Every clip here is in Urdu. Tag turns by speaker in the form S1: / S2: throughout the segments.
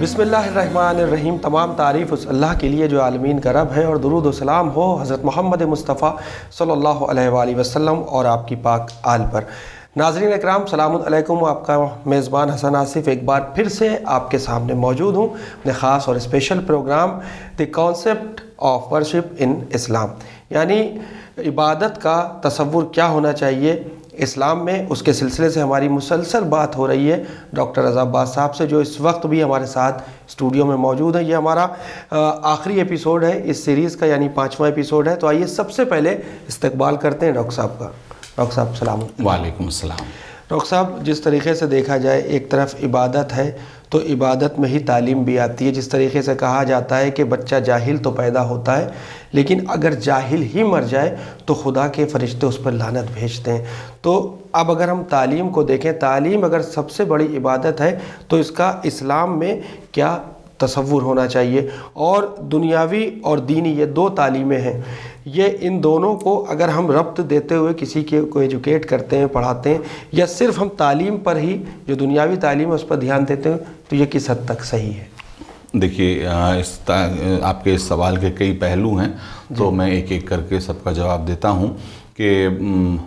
S1: بسم اللہ الرحمن الرحیم. تمام تعریف اس اللہ کے لیے جو عالمین کا رب ہے، اور درود و سلام ہو حضرت محمد مصطفیٰ صلی اللہ علیہ وآلہ وسلم اور آپ کی پاک آل پر. ناظرین اکرام، سلام علیکم. آپ کا میزبان حسن آصف ایک بار پھر سے آپ کے سامنے موجود ہوں اپنے خاص اور special program the concept of worship in Islam, یعنی عبادت کا تصور کیا ہونا چاہیے اسلام میں. اس کے سلسلے سے ہماری مسلسل بات ہو رہی ہے ڈاکٹر رضا عباس صاحب سے، جو اس وقت بھی ہمارے ساتھ اسٹوڈیو میں موجود ہیں. یہ ہمارا آخری ایپیسوڈ ہے اس سیریز کا، یعنی 5واں ایپیسوڈ ہے. تو آئیے سب سے پہلے استقبال کرتے ہیں ڈاکٹر صاحب کا. ڈاکٹر صاحب سلام.
S2: وعلیکم السلام.
S1: ڈاکٹر صاحب، جس طریقے سے دیکھا جائے ایک طرف عبادت ہے تو عبادت میں ہی تعلیم بھی آتی ہے. جس طریقے سے کہا جاتا ہے کہ بچہ جاہل تو پیدا ہوتا ہے، لیکن اگر جاہل ہی مر جائے تو خدا کے فرشتے اس پر لعنت بھیجتے ہیں. تو اب اگر ہم تعلیم کو دیکھیں، تعلیم اگر سب سے بڑی عبادت ہے تو اس کا اسلام میں کیا تصور ہونا چاہیے؟ اور دنیاوی اور دینی یہ دو تعلیمیں ہیں، یہ ان دونوں کو اگر ہم ربط دیتے ہوئے کسی کو ایجوکیٹ کرتے ہیں، پڑھاتے ہیں، یا صرف ہم تعلیم پر ہی جو دنیاوی تعلیم ہے اس پر دھیان دیتے ہیں، تو یہ کس حد تک صحیح ہے؟
S2: دیکھیے، آپ کے اس سوال کے کئی پہلو ہیں، تو میں ایک ایک کر کے سب کا جواب دیتا ہوں. کہ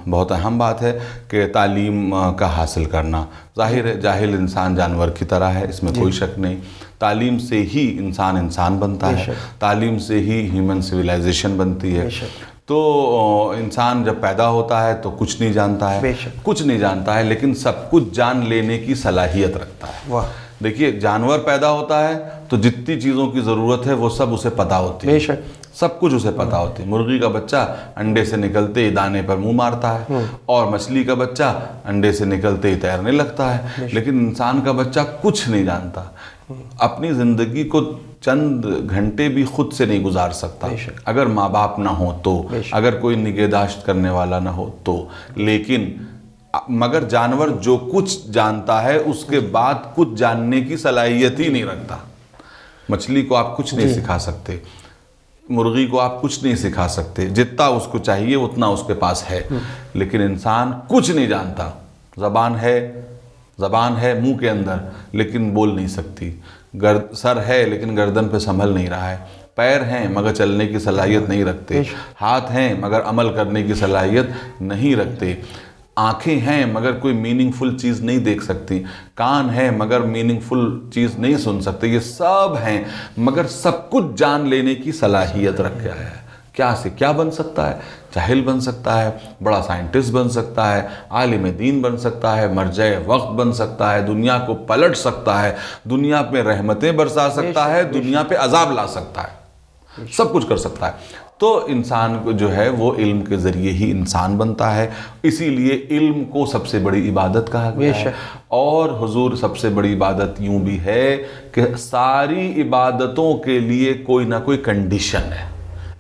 S2: بہت اہم بات ہے کہ تعلیم کا حاصل کرنا. ظاہر ہے جاہل انسان جانور کی طرح ہے، اس میں کوئی شک نہیں. تعلیم سے ہی انسان بنتا ہے، تعلیم سے ہی ہیومن سویلائزیشن بنتی ہے. تو انسان جب پیدا ہوتا ہے تو کچھ نہیں جانتا ہے، کچھ نہیں جانتا ہے، لیکن سب کچھ جان لینے کی صلاحیت رکھتا ہے. دیکھیے، جانور پیدا ہوتا ہے تو جتنی چیزوں کی ضرورت ہے وہ سب اسے پتہ ہوتی ہے، سب کچھ اسے پتہ ہوتی ہے. مرغی کا بچہ انڈے سے نکلتے ہی دانے پر منہ مارتا ہے، اور مچھلی کا بچہ انڈے سے نکلتے ہی تیرنے لگتا ہے. لیکن انسان کا بچہ کچھ نہیں جانتا، اپنی زندگی کو چند گھنٹے بھی خود سے نہیں گزار سکتا اگر ماں باپ نہ ہو تو، اگر کوئی نگہداشت کرنے والا نہ ہو تو. لیکن مگر جانور جو کچھ جانتا ہے اس کے بعد کچھ جاننے کی صلاحیت ہی نہیں رکھتا. مچھلی کو آپ کچھ نہیں سکھا سکتے، مرغی کو آپ کچھ نہیں سکھا سکتے، جتنا اس کو چاہیے اتنا اس کے پاس ہے. لیکن انسان کچھ نہیں جانتا. زبان ہے منہ کے اندر لیکن بول نہیں سکتی، سر ہے لیکن گردن پہ سنبھل نہیں رہا ہے، پیر ہیں مگر چلنے کی صلاحیت نہیں رکھتے، ہاتھ ہیں مگر عمل کرنے کی صلاحیت نہیں رکھتے، آنکھیں ہیں مگر کوئی میننگ فل چیز نہیں دیکھ سکتی، کان ہیں مگر میننگ فل چیز نہیں سن سکتے. یہ سب ہیں مگر سب کچھ جان لینے کی صلاحیت رکھ گیا ہے. کیا سے کیا بن سکتا ہے؟ جاہل بن سکتا ہے، بڑا سائنٹسٹ بن سکتا ہے، عالم دین بن سکتا ہے، مرجع وقت بن سکتا ہے، دنیا کو پلٹ سکتا ہے، دنیا پہ رحمتیں برسا سکتا ہے، دنیا پہ عذاب لا سکتا ہے، سب کچھ کر سکتا ہے. تو انسان کو جو ہے وہ علم کے ذریعے ہی انسان بنتا ہے. اسی لیے علم کو سب سے بڑی عبادت کہا گیا ہے. اور حضور سب سے بڑی عبادت یوں بھی ہے کہ ساری عبادتوں کے لیے کوئی نہ کوئی کنڈیشن ہے،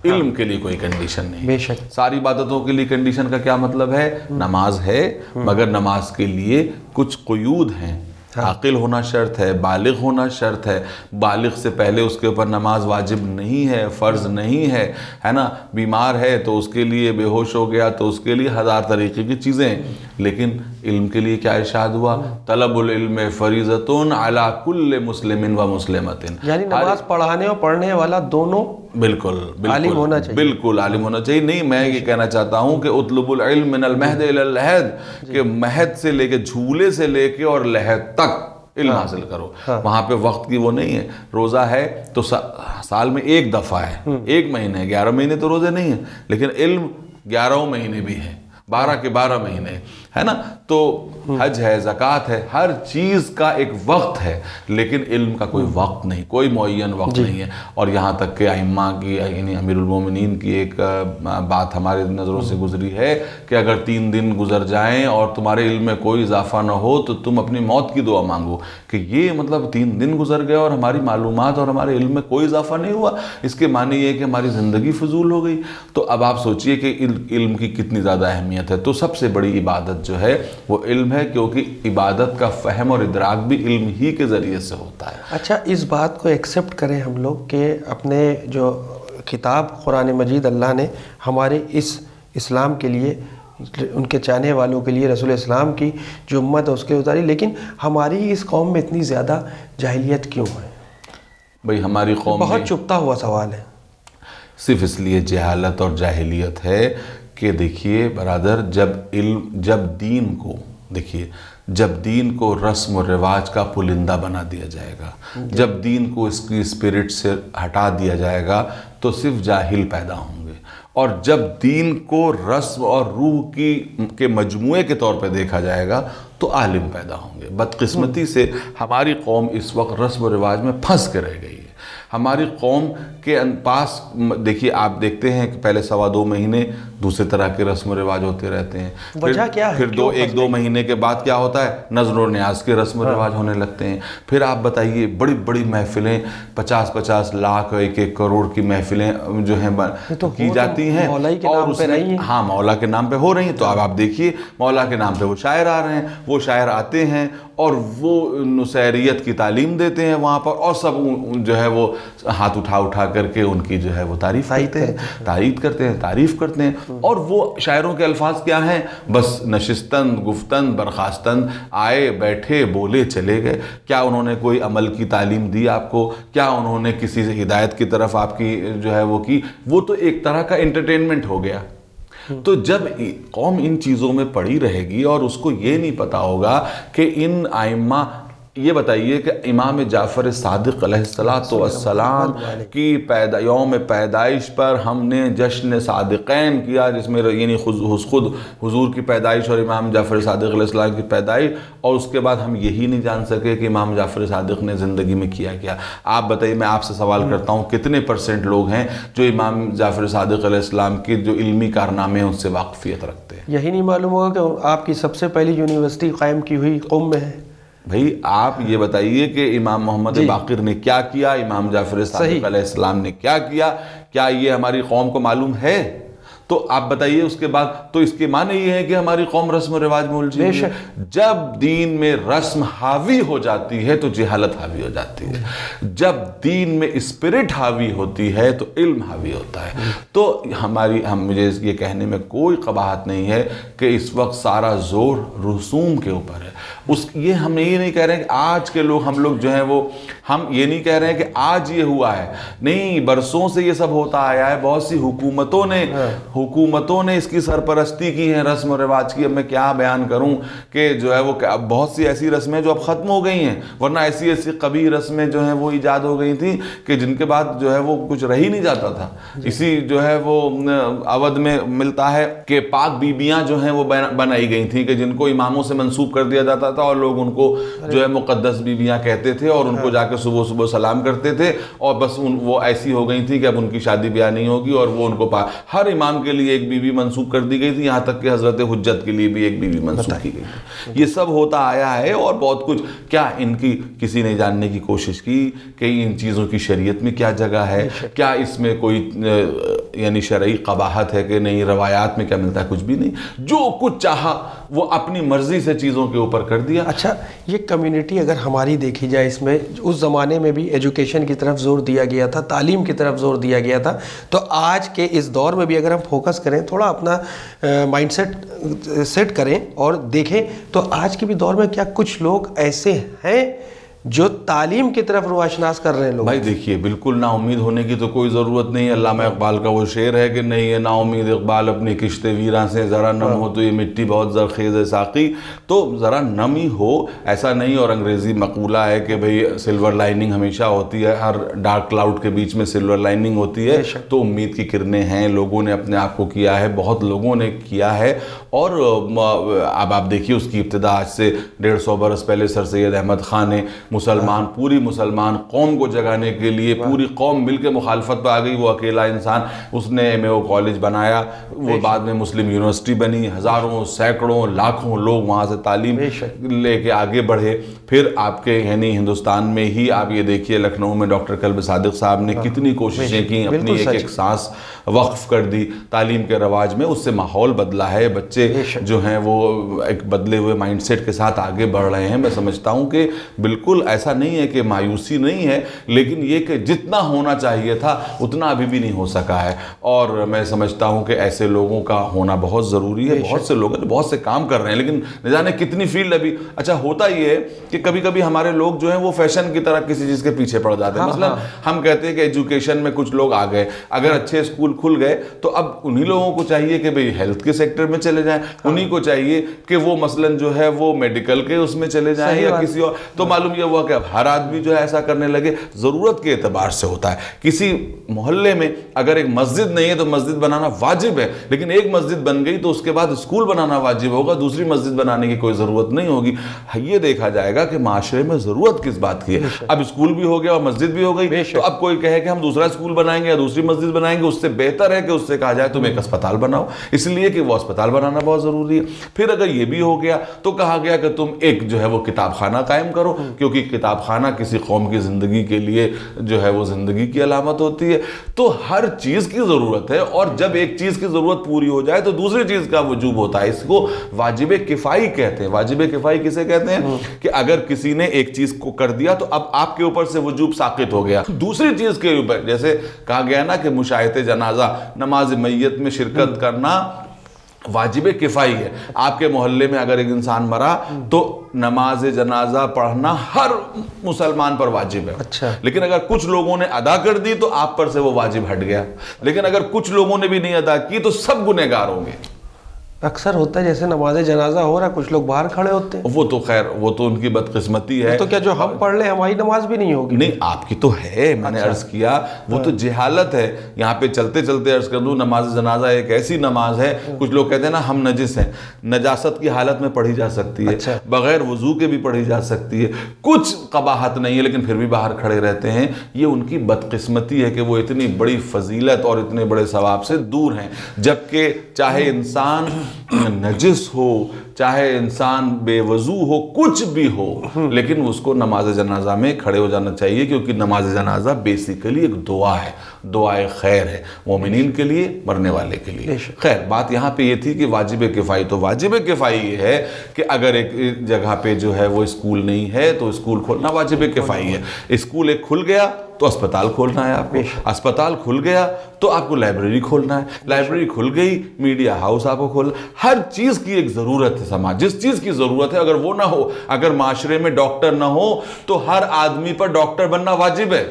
S2: علم کے لیے کوئی کنڈیشن نہیں. بے شک ساری عبادتوں کے لیے کنڈیشن کا کیا مطلب ہے؟ نماز ہے مگر نماز کے لیے کچھ قیود ہیں. عاقل ہونا شرط ہے، بالغ ہونا شرط ہے، بالغ سے پہلے اس کے اوپر نماز واجب نہیں ہے، فرض نہیں ہے نا. بیمار ہے تو اس کے لیے، بے ہوش ہو گیا تو اس کے لیے ہزار طریقے کی چیزیں ہیں. لیکن علم کے لیے کیا ارشاد ہوا؟ طلب العلم فریضۃ علی کل مسلم و مسلمۃ،
S1: یعنی نماز پڑھانے اور پڑھنے والا دونوں
S2: بالکل
S1: عالم ہونا چاہیے.
S2: بالکل عالم ہونا چاہیے. نہیں، میں یہ کہنا چاہتا ہوں کہ اطلب العلم من المہد الی اللحد، کہ مہد سے لے کے، جھولے سے لے کے اور لحد تک علم حاصل کرو. وہاں پہ وقت کی وہ نہیں ہے. روزہ ہے تو سال میں ایک دفعہ ہے، ایک مہینے، 11 مہینے تو روزے نہیں ہیں. لیکن علم 11 مہینے بھی ہیں، 12 کے 12 مہینے ہے نا. تو حج ہے، زکوٰۃ ہے، ہر چیز کا ایک وقت ہے. لیکن علم کا کوئی وقت نہیں، کوئی معین وقت نہیں ہے. اور یہاں تک کہ ائمہ کی، یعنی امیر المومنین کی ایک بات ہمارے نظروں سے گزری ہے کہ اگر 3 دن گزر جائیں اور تمہارے علم میں کوئی اضافہ نہ ہو تو تم اپنی موت کی دعا مانگو. کہ یہ مطلب 3 دن گزر گئے اور ہماری معلومات اور ہمارے علم میں کوئی اضافہ نہیں ہوا، اس کے معنی یہ ہے کہ ہماری زندگی فضول ہو گئی. تو اب آپ سوچئے کہ علم کی کتنی زیادہ اہمیت ہے. تو سب سے بڑی عبادت جو ہے وہ علم ہے، کیونکہ عبادت کا فہم اور ادراک بھی علم ہی کے ذریعے سے ہوتا ہے.
S1: اچھا، اس بات کو ایکسیپٹ کریں ہم لوگ کہ اپنے جو کتاب قرآن مجید اللہ نے ہمارے اس اسلام کے لیے، ان کے چاہنے والوں کے لیے، رسول اسلام کی جو امت ہے اس کے اتاری، لیکن ہماری اس قوم میں اتنی زیادہ جاہلیت کیوں ہے؟
S2: بھئی ہماری قوم میں
S1: بہت چپتا ہوا سوال ہے.
S2: صرف اس لیے جہالت اور جاہلیت ہے کہ دیکھیے برادر، جب دین کو رسم و رواج کا پلندہ بنا دیا جائے گا، جب دین کو اس کی اسپرٹ سے ہٹا دیا جائے گا تو صرف جاہل پیدا ہوں گے، اور جب دین کو رسم اور روح کے مجموعے کے طور پہ دیکھا جائے گا تو عالم پیدا ہوں گے. بدقسمتی سے ہماری قوم اس وقت رسم و رواج میں پھنس کے رہ گئی ہے. ہماری قوم کے پاس دیکھیے، آپ دیکھتے ہیں کہ پہلے 1.25 مہینے دوسرے طرح کے رسم و رواج ہوتے رہتے ہیں،
S1: وجہ کیا ہے؟
S2: پھر 1-2 مہینے کے بعد کیا ہوتا ہے، نذر و نیاز کے رسم و رواج ہونے لگتے ہیں. پھر آپ بتائیے، بڑی بڑی محفلیں 50-50 لاکھ 1-1 کروڑ کی محفلیں جو ہیں کی جاتی ہیں، اور اس میں ہاں مولا کے نام پہ ہو رہی ہیں. تو اب آپ دیکھیے، مولا کے نام پہ وہ شاعر آ رہے ہیں، وہ شاعر آتے ہیں اور وہ نصیریت کی تعلیم دیتے ہیں وہاں پر، اور سب جو ہے وہ ہاتھ اٹھا کر کے ان کی جو ہے وہ تعریف کرتے ہیں، تائید کرتے ہیں، تعریف کرتے ہیں. اور وہ شاعروں کے الفاظ کیا ہیں؟ بس نشستن، گفتن، برخاستن، آئے بیٹھے بولے چلے گئے. کیا انہوں نے کوئی عمل کی تعلیم دی آپ کو؟ کیا انہوں نے کسی سے ہدایت کی طرف آپ کی جو ہے وہ کی؟ وہ تو ایک طرح کا انٹرٹینمنٹ ہو گیا. تو جب قوم ان چیزوں میں پڑی رہے گی اور اس کو یہ نہیں پتا ہوگا کہ ان ائمہ، یہ بتائیے کہ امام جعفر صادق علیہ السلام کی یوم پیدائش پر ہم نے جشن صادقین کیا، جس میں یعنی خود حضور کی پیدائش اور امام جعفر صادق علیہ السلام کی پیدائش، اور اس کے بعد ہم یہی نہیں جان سکے کہ امام جعفر صادق نے زندگی میں کیا کیا. آپ بتائیے، میں آپ سے سوال کرتا ہوں، کتنے % لوگ ہیں جو امام جعفر صادق علیہ السلام کے جو علمی کارنامے ہیں ان سے واقفیت رکھتے ہیں؟
S1: یہی نہیں معلوم ہوگا کہ آپ کی سب سے پہلی یونیورسٹی قائم کی ہوئی قم میں ہے.
S2: بھئی آپ یہ بتائیے کہ امام محمد باقر نے کیا کیا، امام جعفر صادق علیہ السلام نے کیا کیا، کیا یہ ہماری قوم کو معلوم ہے؟ تو آپ بتائیے اس کے بعد، تو اس کے معنی یہ ہے کہ ہماری قوم رسم و رواج میں الجھی ہوئی ہے. جب دین میں رسم حاوی ہو جاتی ہے تو جہالت حاوی ہو جاتی ہے، جب دین میں اسپرٹ حاوی ہوتی ہے تو علم حاوی ہوتا ہے. تو مجھے یہ کہنے میں کوئی قباحت نہیں ہے کہ اس وقت سارا زور رسوم کے اوپر ہے. یہ ہم یہ نہیں کہہ رہے ہیں کہ آج کے لوگ، ہم لوگ جو ہیں وہ، ہم یہ نہیں کہہ رہے ہیں کہ آج یہ ہوا ہے، نہیں، برسوں سے یہ سب ہوتا آیا ہے. بہت سی حکومتوں نے اس کی سرپرستی کی ہے رسم و رواج کی. اب میں کیا بیان کروں کہ جو ہے وہ بہت سی ایسی رسمیں جو اب ختم ہو گئی ہیں، ورنہ ایسی قبیح رسمیں جو ہیں وہ ایجاد ہو گئی تھیں کہ جن کے بعد جو ہے وہ کچھ رہ ہی نہیں جاتا تھا. اسی جو ہے وہ اودھ میں ملتا ہے کہ پاک بیبیاں جو ہیں وہ بنائی گئی تھیں کہ جن کو اماموں سے منسوب کر دیا جاتا تھا، اور لوگ ان کو جو ہے مقدس بیبیاں کہتے تھے، اور ان کو جا کے صبح صبح سلام کرتے تھے، اور بس وہ ایسی ہو گئی تھی کہ اب ان کی شادی بیاہ نہیں ہوگی، اور وہ ان کو ہر امام کے لیے ایک بیوی منسوب کر دی گئی تھی، یہاں تک کہ حضرت حجت کے لیے بھی ایک بیوی منسوب کی گئی تھی. یہ سب ہوتا آیا ہے، اور بہت کچھ. کیا ان کی کسی نے جاننے کی کوشش کی کہ ان چیزوں کی شریعت میں کیا جگہ ہے؟ کیا اس میں کوئی یعنی شرعی قباحت ہے کہ نہیں؟ روایات میں کیا ملتا ہے؟ کچھ بھی نہیں. جو کچھ چاہا وہ اپنی مرضی سے چیزوں کے اوپر کر دیا.
S1: اچھا، یہ کمیونٹی اگر ہماری دیکھی جائے، اس میں اس زمانے میں بھی ایجوکیشن کی طرف زور دیا گیا تھا، تعلیم کی طرف زور دیا گیا تھا. تو آج کے اس دور میں بھی اگر ہم فوکس کریں، تھوڑا اپنا مائنڈ سیٹ کریں اور دیکھیں، تو آج کے بھی دور میں کیا کچھ لوگ ایسے ہیں جو تعلیم کی طرف رواشناس کر رہے ہیں لوگ؟
S2: بھائی دیکھیے، بالکل نا امید ہونے کی تو کوئی ضرورت نہیں ہے. علامہ اقبال کا وہ شعر ہے کہ نہیں ہے نا امید اقبال اپنی کشت ویراں سے، ذرا نم ہو تو یہ مٹی بہت زرخیز ہے ساقی. تو ذرا نمی ہو، ایسا نہیں. اور انگریزی مقولہ ہے کہ بھئی سلور لائننگ ہمیشہ ہوتی ہے، ہر ڈارک کلاؤڈ کے بیچ میں سلور لائننگ ہوتی ہے. تو امید کی کرنیں ہیں، لوگوں نے اپنے آپ کو کیا ہے، بہت لوگوں نے کیا ہے. اور اب آپ دیکھیے اس کی ابتدا آج سے 150 برس پہلے سر سید احمد خان نے پوری مسلمان قوم کو جگانے کے لیے، پوری قوم مل کے مخالفت پہ آ گئی. وہ اکیلا انسان، اس نے MAO کالج بنایا، وہ بعد میں مسلم یونیورسٹی بنی، ہزاروں، سینکڑوں، لاکھوں لوگ وہاں سے تعلیم لے کے آگے بڑھے. پھر آپ کے یعنی ہندوستان میں ہی آپ یہ دیکھیے، لکھنؤ میں ڈاکٹر کلب صادق صاحب نے کتنی کوششیں کی، اپنی ایک سانس وقف کر دی تعلیم کے رواج میں، اس سے ماحول بدلا ہے، بچے جو ہیں وہ ایک بدلے ہوئے مائنڈ سیٹ کے ساتھ آگے بڑھ رہے ہیں۔ میں سمجھتا ہوں کہ بالکل ایسا نہیں ہے کہ مایوسی نہیں ہے، لیکن یہ کہ جتنا ہونا چاہیے تھا اتنا ابھی بھی نہیں ہو سکا ہے، اور میں سمجھتا ہوں کہ ایسے لوگوں کا ہونا بہت ضروری ہے۔ بہت سے لوگ بہت سے کام کر رہے ہیں، لیکن نہ جانے کتنی فیلڈ ابھی۔ اچھا ہوتا یہ ہے کہ کبھی کبھی ہمارے لوگ جو ہیں وہ فیشن کی طرح کسی چیز کے پیچھے پڑ جاتے ہیں۔ مثلا ہم کہتے ہیں کہ ایجوکیشن میں کچھ لوگ آ گئے، اگر اچھے اسکول کھل گئے تو اب انہی لوگوں کو چاہیے کہ بھئی ہیلتھ کے سیکٹر میں چلے جائیں، انہی کو چاہیے کہ وہ مثلا جو ہے وہ میڈیکل کے اس میں چلے جائیں یا کسی اور۔ تو معلوم یہ ہوا کہ اب ہر آدمی جو ہے ایسا کرنے لگے، ضرورت کے اعتبار سے ہوتا ہے۔ کسی محلے میں اگر ایک مسجد نہیں ہے تو مسجد بنانا واجب ہے، لیکن ایک مسجد بن گئی تو اس کے بعد اسکول بنانا واجب ہوگا، دوسری مسجد بنانے کی کوئی ضرورت نہیں ہوگی۔ یہ دیکھا جائے گا کہ معاشرے میں ضرورت کس بات کی ہے۔ اب اسکول بھی ہو گیا اور مسجد بھی ہو گئی، تو اب کوئی کہے کہ ہم دوسرا اسکول بنائیں گے یا دوسری مسجد بنائیں گے، اس سے بہتر ہے کہ اس سے کہا جائے تم ایک اسپتال بناؤ، اس لیے کہ وہ اسپتال بنانا بہت ضروری ہے۔ پھر اگر یہ بھی ہو گیا تو کہا گیا کہ تم ایک جو ہے وہ کتاب خانہ قائم کرو، کیونکہ کتاب خانہ کسی قوم کی زندگی کے لیے جو ہے وہ زندگی کی علامت ہوتی ہے۔ تو ہر چیز کی ضرورت ہے، اور جب ایک چیز کی ضرورت پوری ہو جائے تو دوسری چیز کا وجوب ہوتا ہے۔ اس کو واجب کفائی کہتے ہیں۔ واجب کفائی کسے کہتے ہیں؟ کہ اگر کسی نے ایک چیز کو کر دیا تو اب آپ کے اوپر سے وجوب ساقط ہو گیا دوسری چیز کے اوپر۔ جیسے کہا گیا نا کہ مشاہدہ جنازہ، نماز میت میں شرکت کرنا واجب کفائی ہے۔ آپ کے محلے میں اگر ایک انسان مرا تو نماز جنازہ پڑھنا ہر مسلمان پر واجب ہے۔
S1: اچھا،
S2: لیکن اگر کچھ لوگوں نے ادا کر دی تو آپ پر سے وہ واجب ہٹ گیا، لیکن اگر کچھ لوگوں نے بھی نہیں ادا کی تو سب گنہگار ہوں گے۔
S1: اکثر ہوتا ہے جیسے نماز جنازہ ہو رہا ہے، کچھ لوگ باہر کھڑے ہوتے ہیں۔
S2: وہ تو خیر وہ تو ان کی بدقسمتی ہے۔
S1: تو کیا جو ہم پڑھ لیں ہماری نماز بھی نہیں ہوگی؟
S2: نہیں، آپ کی تو ہے، میں نے عرض کیا وہ تو جہالت ہے۔ یہاں پہ چلتے چلتے عرض کر دوں، نماز جنازہ ایک ایسی نماز ہے، کچھ لوگ کہتے ہیں نا ہم نجس ہیں، نجاست کی حالت میں پڑھی جا سکتی ہے، بغیر وضو کے بھی پڑھی جا سکتی ہے، کچھ قباحت نہیں ہے، لیکن پھر بھی باہر کھڑے رہتے ہیں۔ یہ ان کی بدقسمتی ہے کہ وہ اتنی بڑی فضیلت اور اتنے بڑے ثواب سے دور ہیں، جبکہ چاہے انسان نجس ہو، چاہے انسان بے وضو ہو، کچھ بھی ہو، لیکن اس کو نماز جنازہ میں کھڑے ہو جانا چاہیے، کیونکہ نماز جنازہ بیسیکلی ایک دعا ہے، دعائے خیر ہے، مومنین کے لیے، مرنے والے کے لیے۔ خیر بات یہاں پہ یہ تھی کہ واجب کفائی، تو واجب کفائی یہ ہے کہ اگر ایک جگہ پہ جو ہے وہ اسکول نہیں ہے تو اسکول کھولنا واجب کفائی ہے۔ اسکول ایک کھل گیا تو اسپتال کھولنا ہے آپ کو، اسپتال کھل گیا تو آپ کو لائبریری کھولنا ہے، لائبریری کھل گئی میڈیا ہاؤس آپ کو کھولنا۔ ہر چیز کی ایک ضرورت ہے، سماج جس چیز کی ضرورت ہے اگر وہ نہ ہو، اگر معاشرے میں ڈاکٹر نہ ہو تو ہر آدمی پر ڈاکٹر بننا واجب ہے۔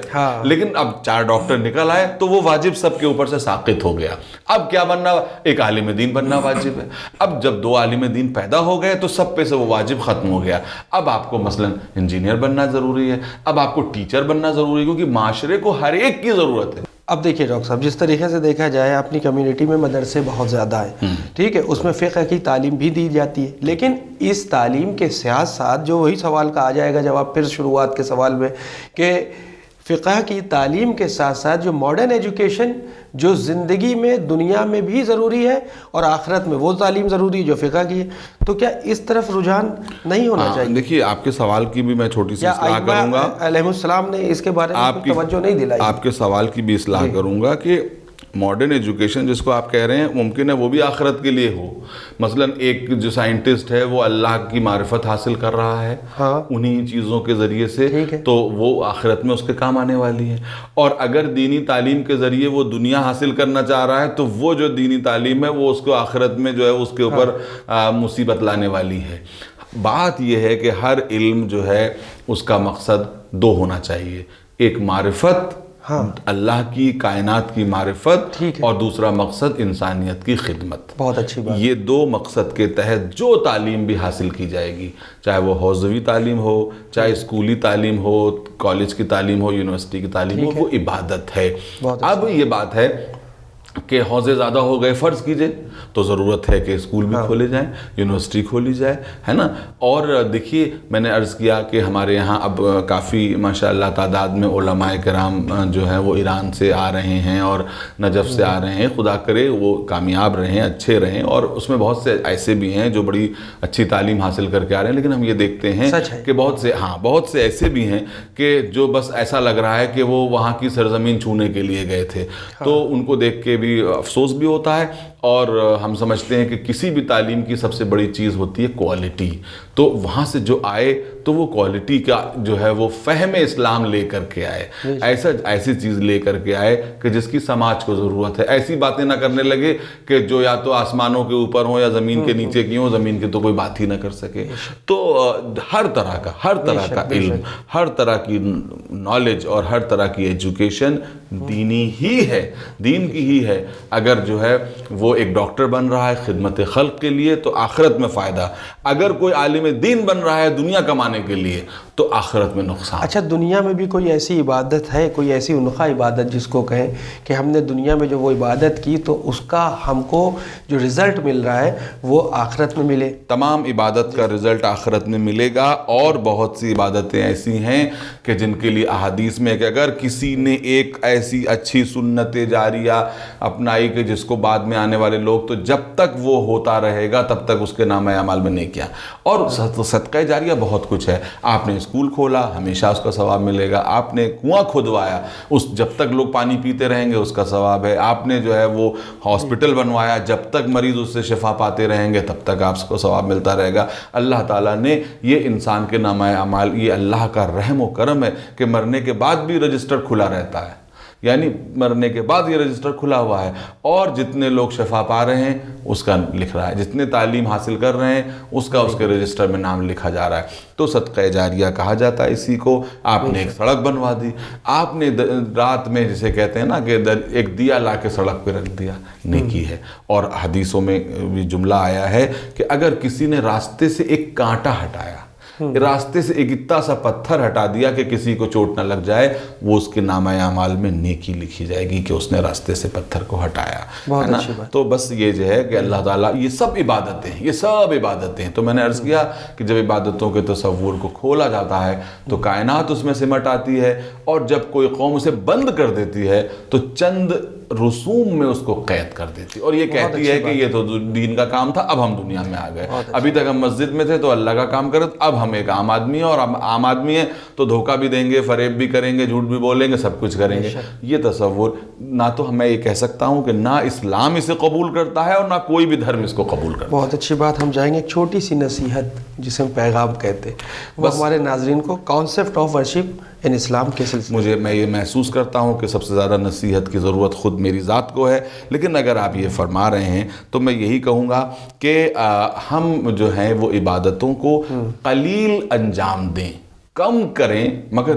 S2: لیکن اب 4 ڈاکٹر نکل آئے تو وہ واجب سب کے اوپر سے ساقط ہو گیا۔ اب کیا بننا؟ ایک عالم دین بننا واجب ہے۔ اب جب 2 عالم دین پیدا ہو گئے تو سب پہ سے وہ واجب ختم ہو گیا۔ اب آپ کو مثلا انجینئر بننا ضروری ہے، اب آپ کو ٹیچر بننا ضروری ہے، کیونکہ معاشرے کو ہر ایک کی ضرورت ہے۔
S1: اب دیکھیے ڈاکٹر صاحب، جس طریقے سے دیکھا جائے اپنی کمیونٹی میں مدرسے بہت زیادہ ہیں، ٹھیک ہے، اس میں فقہ کی تعلیم بھی دی جاتی ہے، لیکن اس تعلیم کے ساتھ ساتھ جو وہی سوال کا آ جائے گا جواب پھر شروعات کے سوال میں، کہ فقہ کی تعلیم کے ساتھ ساتھ جو ماڈرن ایجوکیشن جو زندگی میں دنیا میں بھی ضروری ہے اور آخرت میں وہ تعلیم ضروری ہے جو فقہ کی ہے، تو کیا اس طرف رجحان نہیں ہونا چاہیے؟
S2: دیکھیے آپ کے سوال کی بھی میں چھوٹی سی اصلاح کروں گا،
S1: علیہ السلام نے اس کے بارے میں توجہ نہیں دلائی۔
S2: آپ کے سوال کی بھی اصلاح کروں گا کہ ماڈرن ایجوکیشن جس کو آپ کہہ رہے ہیں ممکن ہے وہ بھی آخرت کے لیے ہو۔ مثلا ایک جو سائنٹسٹ ہے وہ اللہ کی معرفت حاصل کر رہا ہے انہی چیزوں کے ذریعے سے، تو وہ آخرت میں اس کے کام آنے والی ہے۔ اور اگر دینی تعلیم کے ذریعے وہ دنیا حاصل کرنا چاہ رہا ہے تو وہ جو دینی تعلیم ہے وہ اس کو آخرت میں جو ہے اس کے اوپر مصیبت لانے والی ہے۔ بات یہ ہے کہ ہر علم جو ہے اس کا مقصد 2 ہونا چاہیے، ایک معرفت، اللہ کی کائنات کی معرفت، اور دوسرا مقصد انسانیت کی خدمت۔
S1: بہت اچھی بات۔
S2: یہ 2 مقصد کے تحت جو تعلیم بھی حاصل کی جائے گی، چاہے وہ حوزوی تعلیم ہو، چاہے اسکولی تعلیم ہو، کالج کی تعلیم ہو، یونیورسٹی کی تعلیم ہو، وہ عبادت ہے۔ اب یہ بات ہے کہ حوزے زیادہ ہو گئے، فرض کیجئے تو ضرورت ہے کہ اسکول بھی کھولے جائیں، یونیورسٹی کھولی جائے، ہے نا۔ اور دیکھیے میں نے عرض کیا کہ ہمارے یہاں اب کافی ماشاءاللہ تعداد میں علماء کرام جو ہیں وہ ایران سے آ رہے ہیں اور نجف سے آ رہے ہیں، خدا کرے وہ کامیاب رہیں، اچھے رہیں، اور اس میں بہت سے ایسے بھی ہیں جو بڑی اچھی تعلیم حاصل کر کے آ رہے ہیں، لیکن ہم یہ دیکھتے ہیں کہ بہت سے ایسے بھی ہیں کہ جو بس ایسا لگ رہا ہے کہ وہ وہاں کی سرزمین چھونے کے لیے گئے تھے، تو ان کو دیکھ کے بھی افسوس بھی ہوتا ہے، اور ہم سمجھتے ہیں کہ کسی بھی تعلیم کی سب سے بڑی چیز ہوتی ہے کوالٹی. تو وہاں سے جو آئے تو وہ کوالٹی کا جو ہے وہ فہم اسلام لے کر کے آئے، ایسی چیز لے کر کے آئے کہ جس کی سماج کو ضرورت ہے. ایسی باتیں نہ کرنے لگے کہ جو یا تو آسمانوں کے اوپر ہوں یا زمین کے نیچے کی ہوں، زمین کی تو کوئی بات ہی نہ کر سکے. تو ہر طرح کا علم، ہر طرح کی نالج اور ہر طرح کی ایجوکیشن دینی ہی ہے، دین کی ہی ہے. اگر جو ہے وہ ایک ڈاکٹر بن رہا ہے خدمت خلق کے لیے تو آخرت میں فائدہ، اگر کوئی عالم دین بن رہا ہے دنیا کمانے کے لیے تو آخرت میں نقصان.
S1: اچھا، دنیا میں بھی کوئی ایسی عبادت ہے، کوئی ایسی انوکھا عبادت جس کو کہیں کہ ہم نے دنیا میں جو وہ عبادت کی تو اس کا ہم کو جو رزلٹ مل رہا ہے وہ آخرت میں ملے؟
S2: تمام عبادت کا رزلٹ آخرت میں ملے گا، اور بہت سی عبادتیں ایسی ہیں کہ جن کے لیے احادیث میں کہ اگر کسی نے ایک ایسی اچھی سنت جاریہ اپنائی کہ جس کو بعد میں آنے والے لوگ تو جب تک وہ ہوتا رہے گا تب تک اس کے نامہ اعمال میں نیکیاں. اور صدقہ جاریہ بہت کچھ ہے. آپ نے اسکول کھولا، ہمیشہ اس کا ثواب ملے گا. آپ نے کنواں کھودوایا، جب تک لوگ پانی پیتے رہیں گے اس کا ثواب ہے. آپ نے جو ہے وہ ہاسپٹل بنوایا، جب تک مریض اس سے شفا پاتے رہیں گے تب تک آپ کو ثواب ملتا رہے گا. اللہ تعالیٰ نے یہ انسان کے نامہ اعمال، یہ اللہ کا رحم و کرم ہے کہ مرنے کے بعد بھی رجسٹر کھلا رہتا ہے، یعنی مرنے کے بعد یہ رجسٹر کھلا ہوا ہے، اور جتنے لوگ شفا پا رہے ہیں اس کا لکھ رہا ہے، جتنے تعلیم حاصل کر رہے ہیں اس کا اس کے رجسٹر میں نام لکھا جا رہا ہے. تو صدقہ جاریہ کہا جاتا ہے اسی کو. آپ نے ایک سڑک بنوا دی، آپ نے رات میں جسے کہتے ہیں نا کہ ایک دیا لا کے سڑک پہ رکھ دیا، نیکی ہے. اور حدیثوں میں بھی جملہ آیا ہے کہ اگر کسی نے راستے سے ایک کانٹا ہٹایا، راستے سے ایک اتنا سا پتھر ہٹا دیا کہ کسی کو چوٹ نہ لگ جائے، وہ اس کے نامہ اعمال میں نیکی لکھی جائے گی کہ اس نے راستے سے پتھر کو ہٹایا.
S1: بہت اچھی بات.
S2: تو بس یہ جو ہے کہ اللہ تعالیٰ یہ سب عبادتیں تو میں نے عرض کیا کہ جب عبادتوں کے تصور کو کھولا جاتا ہے تو کائنات اس میں سمٹ آتی ہے، اور جب کوئی قوم اسے بند کر دیتی ہے تو چند رسوم میں اس کو قید کر دیتی اور یہ کہتی ہے کہ یہ تو دین کا کام تھا، اب ہم دنیا میں آ گئے. ابھی تک ہم مسجد میں تھے تو اللہ کا کام کرے، اب ہم ایک عام آدمی ہیں، اور عام آدمی ہیں تو دھوکہ بھی دیں گے، فریب بھی کریں گے، جھوٹ بھی بولیں گے، سب کچھ کریں گے. یہ تصور نہ تو میں یہ کہہ سکتا ہوں کہ نہ اسلام اسے قبول کرتا ہے اور نہ کوئی بھی دھرم اس کو قبول کرتا ہے.
S1: بہت اچھی بات. ہم جائیں گے ایک چھوٹی سی نصیحت جسے ہم پیغام کہتے ہیں، وہ ہمارے ناظرین کو کانسیپٹ آف ورشپ ان اسلام کے سلسلے.
S2: میں یہ محسوس کرتا ہوں کہ سب سے زیادہ نصیحت کی ضرورت خود میری ذات کو ہے، لیکن اگر آپ یہ فرما رہے ہیں تو میں یہی کہوں گا کہ ہم جو ہیں وہ عبادتوں کو قلیل انجام دیں، کم کریں، مگر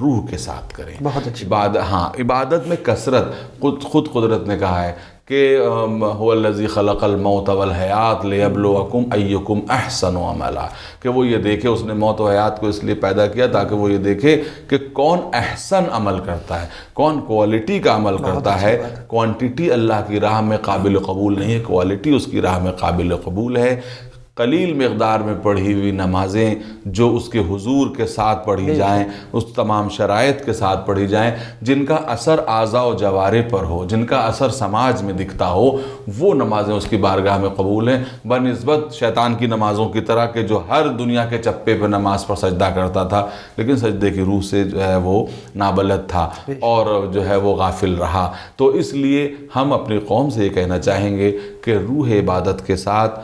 S2: روح کے ساتھ کریں.
S1: بہت اچھی
S2: عبادت میں کثرت، خود قدرت نے کہا ہے کہ هو الذی خلق الموت والحیات لیبلوکم ایکم احسن عملا، کہ وہ یہ دیکھے، اس نے موت و حیات کو اس لیے پیدا کیا تاکہ وہ یہ دیکھے کہ کون احسن عمل کرتا ہے، کون کوالٹی کا عمل کرتا ہے. کوانٹیٹی اللہ کی راہ میں قابل قبول نہیں ہے، کوالٹی اس کی راہ میں قابل قبول ہے. قلیل مقدار میں پڑھی ہوئی نمازیں جو اس کے حضور کے ساتھ پڑھی جائیں، اس تمام شرائط کے ساتھ پڑھی جائیں، جن کا اثر اعضاء و جوارح پر ہو، جن کا اثر سماج میں دکھتا ہو، وہ نمازیں اس کی بارگاہ میں قبول ہیں، بنسبت شیطان کی نمازوں کی طرح کہ جو ہر دنیا کے چپے پہ نماز پر سجدہ کرتا تھا لیکن سجدے کی روح سے جو ہے وہ نابلد تھا اور جو ہے وہ غافل رہا. تو اس لیے ہم اپنی قوم سے یہ کہنا چاہیں گے کہ روح عبادت کے ساتھ،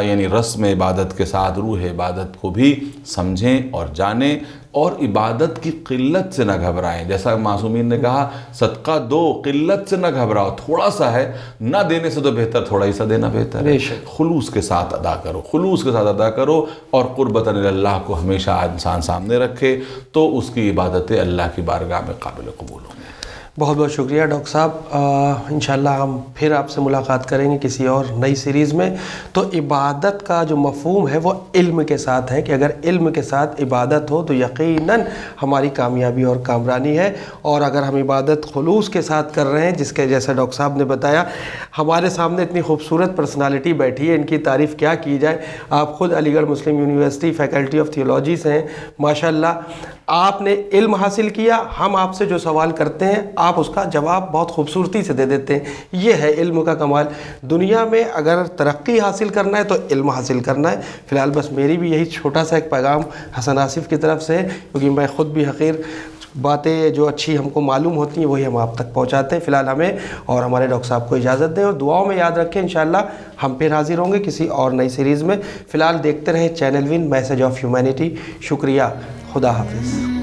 S2: یعنی رسم عبادت کے ساتھ روح عبادت کو بھی سمجھیں اور جانیں، اور عبادت کی قلت سے نہ گھبرائیں. جیسا معصومین نے کہا، صدقہ دو، قلت سے نہ گھبراؤ، تھوڑا سا ہے، نہ دینے سے تو بہتر تھوڑا ہی سا دینا بہتر ہے. خلوص کے ساتھ ادا کرو، خلوص کے ساتھ ادا کرو، اور قربتاً اللہ کو ہمیشہ انسان سامنے رکھے تو اس کی عبادتیں اللہ کی بارگاہ میں قابل قبول ہوں گی.
S1: بہت بہت شکریہ ڈاکٹر صاحب. انشاءاللہ ہم پھر آپ سے ملاقات کریں گے کسی اور نئی سیریز میں. تو عبادت کا جو مفہوم ہے وہ علم کے ساتھ ہے کہ اگر علم کے ساتھ عبادت ہو تو یقیناً ہماری کامیابی اور کامرانی ہے. اور اگر ہم عبادت خلوص کے ساتھ کر رہے ہیں، جس کے جیسا ڈاکٹر صاحب نے بتایا، ہمارے سامنے اتنی خوبصورت پرسنالٹی بیٹھی ہے، ان کی تعریف کیا کی جائے. آپ خود علی گڑھ مسلم یونیورسٹی فیکلٹی آف تھیولوجی سے ہیں، ماشاءاللہ آپ نے علم حاصل کیا. ہم آپ سے جو سوال کرتے ہیں آپ اس کا جواب بہت خوبصورتی سے دے دیتے ہیں. یہ ہے علم کا کمال. دنیا میں اگر ترقی حاصل کرنا ہے تو علم حاصل کرنا ہے. فی الحال بس میری بھی یہی چھوٹا سا ایک پیغام حسن آصف کی طرف سے ہے، کیونکہ میں خود بھی حقیر باتیں جو اچھی ہم کو معلوم ہوتی ہیں وہی ہم آپ تک پہنچاتے ہیں. فی الحال ہمیں اور ہمارے ڈاکٹر صاحب کو اجازت دیں اور دعاؤں میں یاد رکھیں. انشاءاللہ ہم پھر حاضر ہوں گے کسی اور نئی سیریز میں. فی الحال دیکھتے رہیں channel one message of humanity. شکریہ. خدا حافظ.